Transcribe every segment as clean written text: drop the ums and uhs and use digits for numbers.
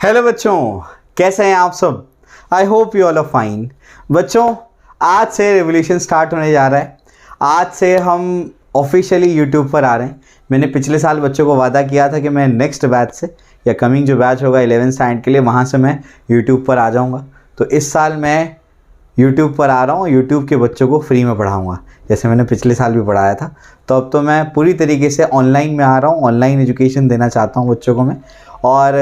Hello बच्चों, कैसे हैं आप सब। I hope you all are fine. बच्चों, आज से रेवोल्यूशन स्टार्ट होने जा रहा है। आज से हम ऑफिशियली यूट्यूब पर आ रहे हैं। मैंने पिछले साल बच्चों को वादा किया था कि मैं नेक्स्ट बैच से या कमिंग जो बैच होगा 11th स्टैंडर्ड के लिए, वहाँ से मैं यूट्यूब पर आ जाऊँगा। तो इस साल मैं यूट्यूब पर आ रहा हूँ, यूट्यूब के बच्चों को फ्री में पढ़ाऊँगा, जैसे मैंने पिछले साल भी पढ़ाया था। तो अब तो मैं पूरी तरीके से ऑनलाइन में आ रहा हूँ, ऑनलाइन एजुकेशन देना चाहता हूँ बच्चों को मैं। और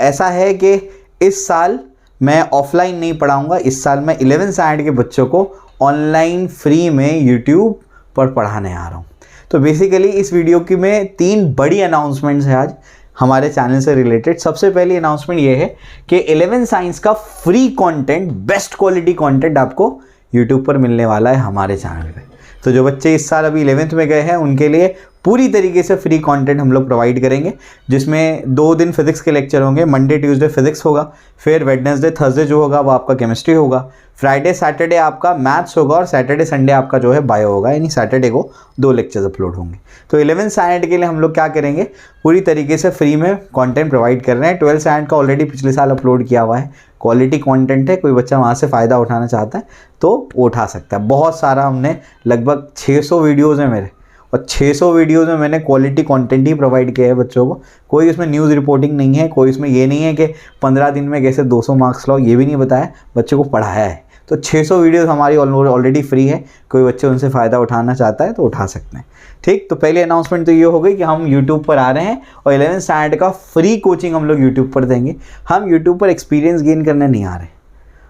ऐसा है कि इस साल मैं ऑफलाइन नहीं पढ़ाऊँगा, इस साल मैं 11th स्टैंडर्ड के बच्चों को ऑनलाइन फ्री में यूट्यूब पर पढ़ाने आ रहा हूँ। तो बेसिकली इस वीडियो की में 3 बड़ी अनाउंसमेंट्स हैं आज हमारे चैनल से रिलेटेड। सबसे पहली अनाउंसमेंट ये है कि 11th साइंस का free content, best quality content आपको यूट्यूब पर मिलने वाला है हमारे चैनल पे। तो जो बच्चे इस साल अभी 11th में गए हैं उनके लिए पूरी तरीके से फ्री कंटेंट हम लोग प्रोवाइड करेंगे, जिसमें 2 दिन फिजिक्स के लेक्चर होंगे। मंडे ट्यूसडे फिजिक्स होगा, फिर वेडनेसडे थर्सडे जो होगा वो आपका केमिस्ट्री होगा, फ्राइडे सैटरडे आपका मैथ्स होगा और सैटरडे संडे आपका जो है बायो होगा। यानी सैटरडे को 2 लेक्चर्स अपलोड होंगे। तो 11th स्टैंडर्ड के लिए हम लोग क्या करेंगे, पूरी तरीके से फ्री में कंटेंट प्रोवाइड कर रहे हैं। 12th स्टैंडर्ड का ऑलरेडी पिछले साल अपलोड किया हुआ है, क्वालिटी कंटेंट है। कोई बच्चा वहाँ से फ़ायदा उठाना चाहता है तो वो उठा सकता है। बहुत सारा हमने लगभग 600 वीडियोज़ हैं मेरे, और 600 वीडियोज़ में मैंने क्वालिटी कंटेंट ही प्रोवाइड किया है बच्चों को। कोई इसमें न्यूज़ रिपोर्टिंग नहीं है, कोई इसमें ये नहीं है कि 15 दिन में कैसे 200 मार्क्स लाओ, ये भी नहीं बताया, बच्चों को पढ़ाया है। तो 600 वीडियोज़ हमारी ऑलरेडी फ्री है, कोई बच्चे उनसे फ़ायदा उठाना चाहता है तो उठा सकते हैं। ठीक, तो पहली अनाउंसमेंट तो ये हो गई कि हम यूट्यूब पर आ रहे हैं और 11th स्टैंडर्ड का फ्री कोचिंग हम लोग यूट्यूब पर देंगे। हम यूट्यूब पर एक्सपीरियंस गेन करने नहीं आ रहे,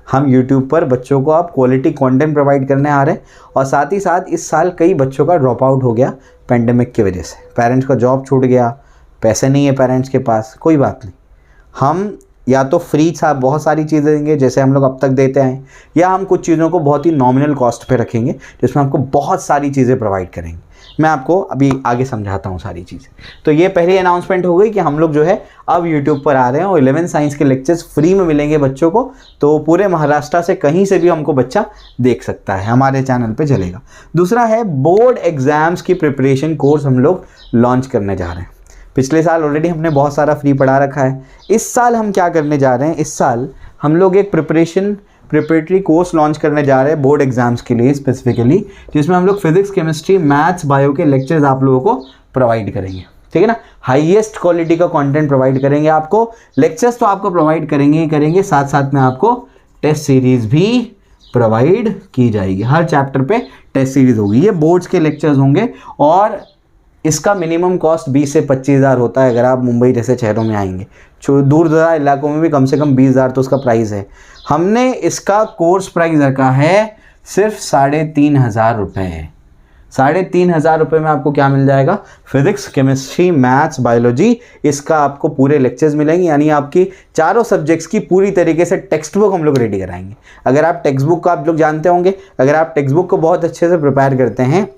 हम यूट्यूब पर बच्चों को आप क्वालिटी कंटेंट प्रोवाइड करने आ रहे हैं। और साथ ही साथ इस साल कई बच्चों का ड्रॉप आउट हो गया पेंडेमिक की वजह से, पेरेंट्स का जॉब छूट गया, पैसे नहीं है पेरेंट्स के पास, कोई बात नहीं। हम या तो फ्री बहुत सारी चीज़ें देंगे जैसे हम लोग अब तक देते हैं, या हम कुछ चीज़ों को बहुत ही नॉमिनल कॉस्ट पे रखेंगे जिसमें आपको बहुत सारी चीज़ें प्रोवाइड करेंगे। मैं आपको अभी आगे समझाता हूँ सारी चीज़ें। तो ये पहली अनाउंसमेंट हो गई कि हम लोग जो है अब यूट्यूब पर आ रहे हैं और 11th साइंस के लेक्चर्स फ्री में मिलेंगे बच्चों को। तो पूरे महाराष्ट्र से कहीं से भी हमको बच्चा देख सकता है, हमारे चैनल पे चलेगा। दूसरा है बोर्ड एग्जाम्स की प्रिपरेशन कोर्स हम लोग लॉन्च करने जा रहे हैं। पिछले साल ऑलरेडी हमने बहुत सारा फ्री पढ़ा रखा है। इस साल हम क्या करने जा रहे हैं, इस साल हम लोग एक प्रिपरेटरी कोर्स लॉन्च करने जा रहे हैं बोर्ड एग्जाम्स के लिए स्पेसिफिकली, जिसमें हम लोग फिजिक्स केमिस्ट्री मैथ्स बायो के लेक्चर्स आप लोगों को प्रोवाइड करेंगे। ठीक है ना, हाईएस्ट क्वालिटी का कंटेंट प्रोवाइड करेंगे आपको। लेक्चर्स तो आपको प्रोवाइड करेंगे ही करेंगे, साथ साथ में आपको टेस्ट सीरीज भी प्रोवाइड की जाएगी। हर चैप्टर पे टेस्ट सीरीज होगी। ये बोर्ड्स के लेक्चर्स होंगे और इसका मिनिमम कॉस्ट 20 से 25,000 होता है अगर आप मुंबई जैसे शहरों में आएंगे। दूर दराज इलाकों में भी कम से कम 20,000 तो उसका प्राइस है। हमने इसका कोर्स प्राइस रखा है सिर्फ 3,500 रुपये। 3,500 रुपये में आपको क्या मिल जाएगा, फिजिक्स केमिस्ट्री मैथ्स बायोलॉजी, इसका आपको पूरे लेक्चर्स मिलेंगे। यानी आपकी चारों सब्जेक्ट्स की पूरी तरीके से टेक्स्ट बुक हम लोग रेडी कराएंगे। अगर आप टेक्स्ट बुक को आप लोग जानते होंगे, अगर आप टेक्स्ट बुक को बहुत अच्छे से प्रिपेयर करते हैं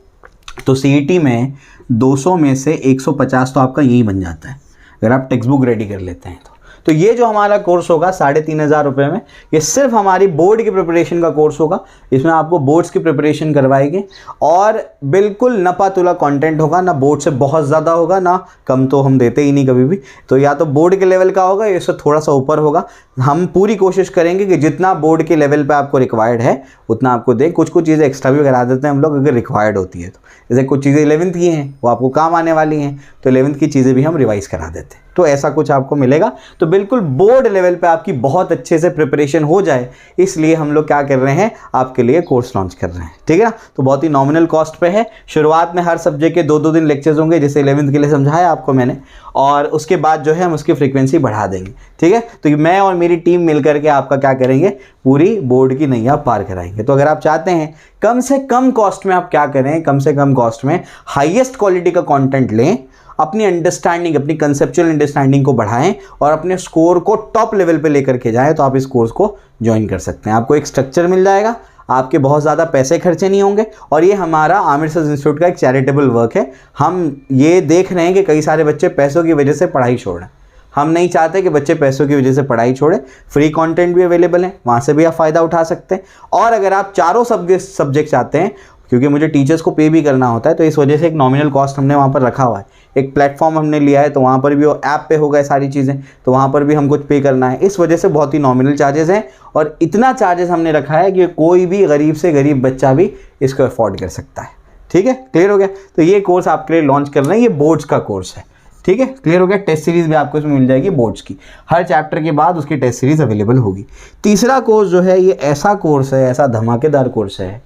तो सीईटी में 200 में से 150 तो आपका यही बन जाता है अगर आप टेक्स्ट बुक रेडी कर लेते हैं तो ये जो हमारा कोर्स होगा 3,500 रुपये में, ये सिर्फ हमारी बोर्ड की प्रिपरेशन का कोर्स होगा। इसमें आपको बोर्ड्स की प्रिपरेशन करवाएंगे और बिल्कुल नपातुला कंटेंट होगा, ना बोर्ड से बहुत ज़्यादा होगा ना कम, तो हम देते ही नहीं कभी भी। तो या तो बोर्ड के लेवल का होगा या इससे थोड़ा सा ऊपर होगा। हम पूरी कोशिश करेंगे कि जितना बोर्ड के लेवल पे आपको रिक्वायर्ड है उतना आपको दें। कुछ चीज़ें एक्स्ट्रा भी करा देते हैं हम लोग अगर रिक्वायर्ड होती है तो, जैसे कुछ चीज़ें 11th की हैं वो आपको काम आने वाली हैं तो 11th की चीज़ें भी हम रिवाइज़ करा देते हैं। तो ऐसा कुछ आपको मिलेगा। तो बिल्कुल बोर्ड लेवल पे आपकी बहुत अच्छे से प्रिपरेशन हो जाए, इसलिए हम लोग क्या कर रहे हैं, आपके लिए कोर्स लॉन्च कर रहे हैं। ठीक है ना, तो बहुत ही नॉमिनल कॉस्ट पे है। शुरुआत में हर सब्जेक्ट के 2-2 दिन लेक्चर्स होंगे जैसे 11th के लिए समझाया आपको मैंने, और उसके बाद जो है हम उसकी फ्रीक्वेंसी बढ़ा देंगे। ठीक है, तो मैं और मेरी टीम मिलकर के आपका क्या करेंगे, पूरी बोर्ड की नैया पार कराएंगे। तो अगर आप चाहते हैं कम से कम कॉस्ट में आप क्या करें, कम से कम कॉस्ट में हाईएस्ट क्वालिटी का कंटेंट लें, अपनी अंडरस्टैंडिंग, अपनी कंसेप्चुअल अंडरस्टैंडिंग को बढ़ाएं और अपने स्कोर को टॉप लेवल पे लेकर के जाएं, तो आप इस कोर्स को ज्वाइन कर सकते हैं। आपको एक स्ट्रक्चर मिल जाएगा, आपके बहुत ज़्यादा पैसे खर्चे नहीं होंगे। और ये हमारा आमिर सर इंस्टीट्यूट का एक चैरिटेबल वर्क है। हम ये देख रहे हैं कि कई सारे बच्चे पैसों की वजह से पढ़ाई छोड़ रहे हैं। हम नहीं चाहते कि बच्चे पैसों की वजह से पढ़ाई छोड़े। फ्री कंटेंट भी अवेलेबल है, वहाँ से भी आप फ़ायदा उठा सकते हैं। और अगर आप चारों सब्जेक्ट चाहते हैं क्योंकि मुझे टीचर्स को पे भी करना होता है, तो इस वजह से एक नॉमिनल कॉस्ट हमने वहाँ पर रखा हुआ है। एक प्लेटफॉर्म हमने लिया है, तो वहाँ पर भी वो ऐप पे होगा सारी चीज़ें, तो वहाँ पर भी हम कुछ पे करना है, इस वजह से बहुत ही नॉमिनल चार्जेस हैं। और इतना चार्जेस हमने रखा है कि कोई भी गरीब से गरीब बच्चा भी इसको अफोर्ड कर सकता है। ठीक है, क्लियर हो गया। तो ये कोर्स आपके लिए लॉन्च कर रहे हैं, ये बोर्ड्स का कोर्स है। ठीक है, क्लियर हो गया। टेस्ट सीरीज़ भी आपको इसमें मिल जाएगी बोर्ड्स की, हर चैप्टर के बाद उसकी टेस्ट सीरीज़ अवेलेबल होगी। तीसरा कोर्स जो है ये ऐसा कोर्स है, ऐसा धमाकेदार कोर्स है,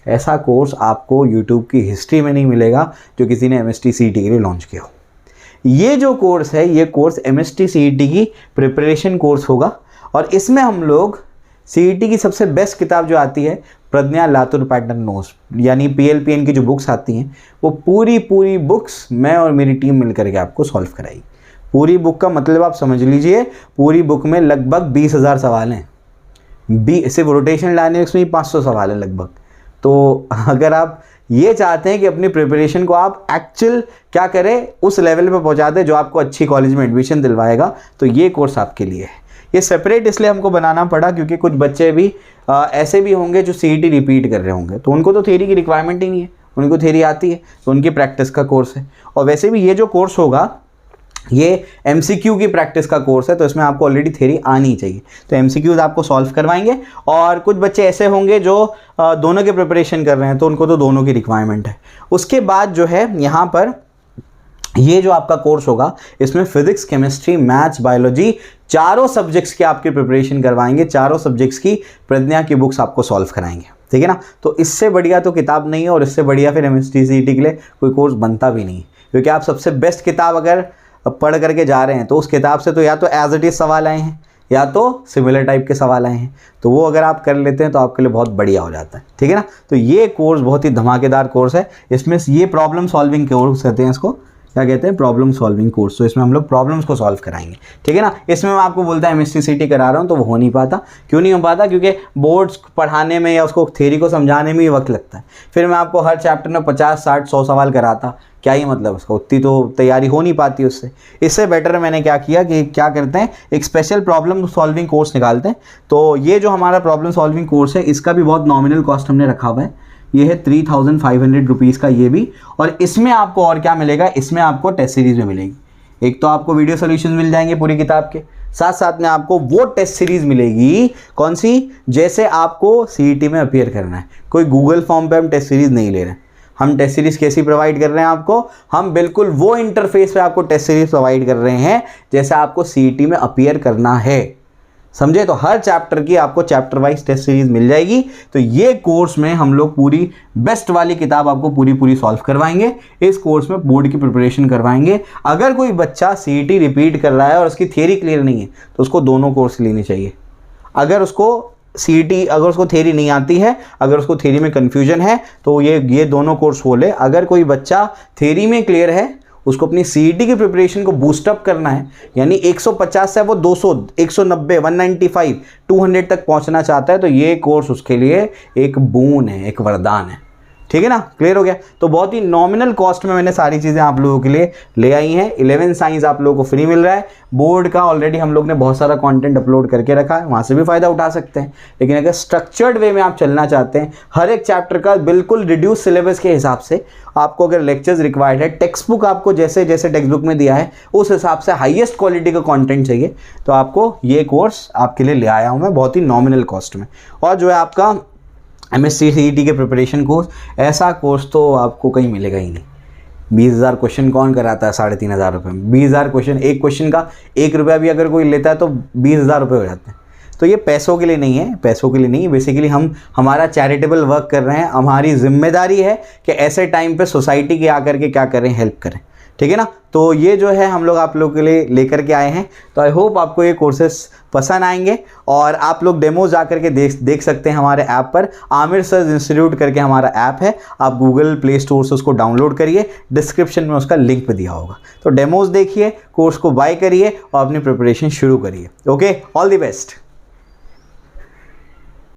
ऐसा कोर्स आपको यूट्यूब की हिस्ट्री में नहीं मिलेगा जो किसी ने MST CET के लिए लॉन्च किया हो। ये जो कोर्स है, ये कोर्स MST CET की प्रिपरेशन कोर्स होगा, और इसमें हम लोग CET की सबसे बेस्ट किताब जो आती है, प्रज्ञा लातुर पैटर्न नोट्स, यानी PLPN की जो बुक्स आती हैं, वो पूरी बुक्स मैं और मेरी टीम मिलकर के आपको सॉल्व कराई। पूरी बुक का मतलब आप समझ लीजिए, पूरी बुक में लगभग 20,000 सवाल हैं। सिर्फ रोटेशन डायनेमिक्स में ही 500 सवाल है लगभग। तो अगर आप ये चाहते हैं कि अपनी प्रिपरेशन को आप एक्चुअल क्या करें, उस लेवल पे पहुंचा दें जो आपको अच्छी कॉलेज में एडमिशन दिलवाएगा, तो ये कोर्स आपके लिए है। ये सेपरेट इसलिए हमको बनाना पड़ा क्योंकि कुछ बच्चे भी ऐसे भी होंगे जो CET रिपीट कर रहे होंगे, तो उनको तो थ्योरी की रिक्वायरमेंट ही नहीं है, उनको थ्योरी आती है, तो उनकी प्रैक्टिस का कोर्स है। और वैसे भी ये जो कोर्स होगा ये MCQ की प्रैक्टिस का कोर्स है, तो इसमें आपको ऑलरेडी थ्योरी आनी चाहिए, तो MCQs आपको सॉल्व करवाएंगे। और कुछ बच्चे ऐसे होंगे जो दोनों के प्रिपरेशन कर रहे हैं, तो उनको तो दोनों की रिक्वायरमेंट है। उसके बाद जो है यहाँ पर ये जो आपका कोर्स होगा, इसमें फिजिक्स, केमिस्ट्री, मैथ्स, बायोलॉजी, चारों सब्जेक्ट्स की आपकी प्रिपरेशन करवाएंगे, चारों सब्जेक्ट्स की प्रज्ञा की बुक्स आपको सॉल्व कराएंगे। ठीक है ना, तो इससे बढ़िया तो किताब नहीं है, और इससे बढ़िया फिर MST CET के लिए कोई कोर्स बनता भी नहीं है, क्योंकि आप सबसे बेस्ट किताब अगर पढ़ करके जा रहे हैं तो उस किताब से तो या तो एज इट इज सवाल आए हैं या तो सिमिलर टाइप के सवाल आए हैं, तो वो अगर आप कर लेते हैं तो आपके लिए बहुत बढ़िया हो जाता है। ठीक है ना, तो ये कोर्स बहुत ही धमाकेदार कोर्स है। इसमें ये प्रॉब्लम सॉल्विंग कोर्स कहते हैं, इसको क्या कहते हैं, प्रॉब्लम सॉल्विंग कोर्स। तो इसमें हम लोग प्रॉब्लम्स को सॉल्व कराएंगे। ठीक है ना, इसमें मैं आपको बोलता है MST CET करा रहा हूँ, तो वो हो नहीं पाता। क्यों नहीं हो पाता? क्योंकि बोर्ड्स पढ़ाने में या उसको थ्योरी को समझाने में ही वक्त लगता है। फिर मैं आपको हर चैप्टर में 50, 60, 100 सवाल कराता, क्या ही मतलब उसका, उतनी तो तैयारी हो नहीं पाती उससे। इससे बेटर मैंने क्या किया कि क्या करते हैं, एक स्पेशल प्रॉब्लम सॉल्विंग कोर्स निकालते हैं। तो ये जो हमारा प्रॉब्लम सॉल्विंग कोर्स है, इसका भी बहुत नॉमिनल कॉस्ट हमने रखा हुआ है। ये है 3,500 रुपीज़ का ये भी। और इसमें आपको और क्या मिलेगा, इसमें आपको टेस्ट सीरीज़ में मिलेगी। एक तो आपको वीडियो सॉल्यूशन मिल जाएंगे पूरी किताब के, साथ साथ में आपको वो टेस्ट सीरीज़ मिलेगी। कौन सी? जैसे आपको CET में अपीयर करना है। कोई गूगल फॉर्म पे हम टेस्ट सीरीज़ नहीं ले रहे हैं। हम टेस्ट सीरीज़ कैसी प्रोवाइड कर रहे हैं आपको, हम बिल्कुल वो इंटरफेस पे आपको टेस्ट सीरीज़ प्रोवाइड कर रहे हैं जैसे आपको CET में अपीयर करना है। समझे? तो हर चैप्टर की आपको चैप्टर वाइज टेस्ट सीरीज मिल जाएगी। तो ये कोर्स में हम लोग पूरी बेस्ट वाली किताब आपको पूरी सॉल्व करवाएंगे। इस कोर्स में बोर्ड की प्रिपरेशन करवाएंगे। अगर कोई बच्चा CET रिपीट कर रहा है और उसकी थियरी क्लियर नहीं है, तो उसको दोनों कोर्स लेने चाहिए। अगर उसको CET, अगर उसको थियरी नहीं आती है, अगर उसको थियरी में कन्फ्यूजन है, तो ये दोनों कोर्स वो ले। अगर कोई बच्चा थियरी में क्लियर है, उसको अपनी CET की प्रिपरेशन को बूस्टअप करना है, यानी 150 से वो 200, 190, 195, 200 तक पहुंचना चाहता है, तो ये कोर्स उसके लिए एक बून है, एक वरदान है। ठीक है ना, क्लियर हो गया। तो बहुत ही नॉमिनल कॉस्ट में मैंने सारी चीज़ें आप लोगों के लिए ले आई हैं। 11 साइंस आप लोगों को फ्री मिल रहा है। बोर्ड का ऑलरेडी हम लोग ने बहुत सारा कंटेंट अपलोड करके रखा है, वहाँ से भी फ़ायदा उठा सकते हैं। लेकिन अगर स्ट्रक्चर्ड वे में आप चलना चाहते हैं, हर एक चैप्टर का बिल्कुल रिड्यूस सिलेबस के हिसाब से आपको अगर लेक्चर्स रिक्वायर्ड है, टेक्स्ट बुक आपको जैसे जैसे टेक्स्ट बुक में दिया है उस हिसाब से हाईएस्ट क्वालिटी का कंटेंट चाहिए, तो आपको ये कोर्स आपके लिए ले आया हूँ मैं बहुत ही नॉमिनल कॉस्ट में। और जो है आपका MST CET के प्रिपरेशन कोर्स, ऐसा कोर्स तो आपको कहीं मिलेगा ही नहीं। 20,000 क्वेश्चन कौन कराता है 3,500 रुपये में? 20,000 क्वेश्चन, एक क्वेश्चन का 1 रुपया भी अगर कोई लेता है तो 20,000 रुपये हो जाते हैं। तो ये पैसों के लिए नहीं है, पैसों के लिए नहीं। बेसिकली हम हमारा चैरिटेबल वर्क कर रहे हैं। हमारी जिम्मेदारी है कि ऐसे टाइम पे सोसाइटी के आकर के क्या करें, हेल्प करें। ठीक है ना, तो ये जो है हम लोग आप लोगों के लिए लेकर के आए हैं। तो आई होप आपको ये कोर्सेस पसंद आएंगे। और आप लोग डेमो जा करके देख सकते हैं हमारे ऐप पर। आमिर सर्च इंस्टीट्यूट करके हमारा ऐप है, आप गूगल प्ले स्टोर से उसको डाउनलोड करिए, डिस्क्रिप्शन में उसका लिंक भी दिया होगा। तो डेमोज देखिए, कोर्स को बाय करिए और अपनी प्रिपरेशन शुरू करिए। Okay, all the best.